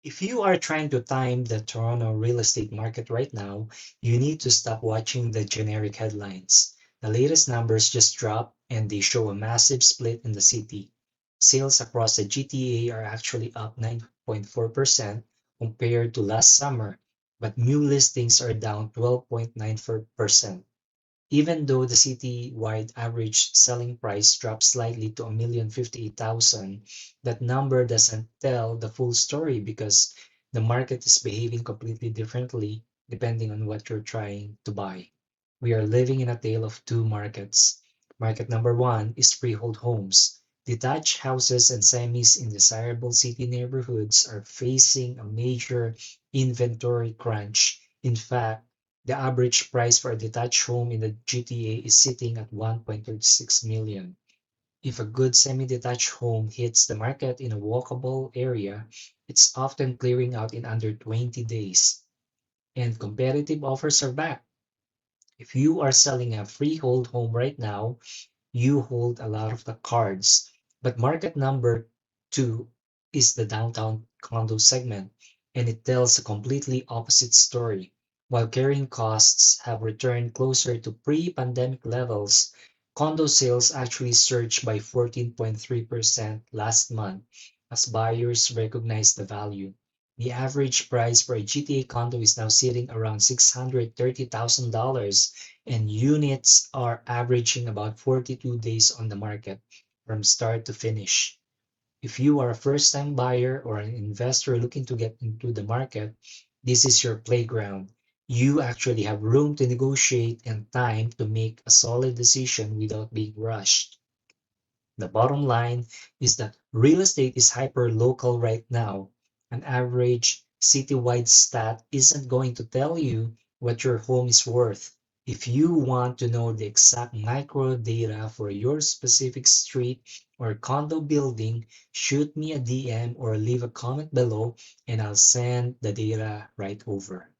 If you are trying to time the Toronto real estate market right now, you need to stop watching the generic headlines. The latest numbers just dropped and they show a massive split in the city. Sales across the GTA are actually up 9.4% compared to last summer, but new listings are down 12.94%. Even though the city-wide average selling price dropped slightly to 1,058,000, that number doesn't tell the full story because the market is behaving completely differently depending on what you're trying to buy. We are living in a tale of two markets. Market number one is freehold homes. Detached houses and semis in desirable city neighborhoods are facing a major inventory crunch. In fact, the average price for a detached home in the GTA is sitting at 1.36 million. If a good semi-detached home hits the market in a walkable area, it's often clearing out in under 20 days. And competitive offers are back. If you are selling a freehold home right now, you hold a lot of the cards. But market number two is the downtown condo segment, and it tells a completely opposite story. While carrying costs have returned closer to pre-pandemic levels, condo sales actually surged by 14.3% last month as buyers recognize the value. The average price for a GTA condo is now sitting around $630,000 and units are averaging about 42 days on the market from start to finish. If you are a first-time buyer or an investor looking to get into the market, this is your playground. You actually have room to negotiate and time to make a solid decision without being rushed. The bottom line is that real estate is hyper-local right now. An average citywide stat isn't going to tell you what your home is worth. If you want to know the exact micro data for your specific street or condo building, shoot me a DM or leave a comment below and I'll send the data right over.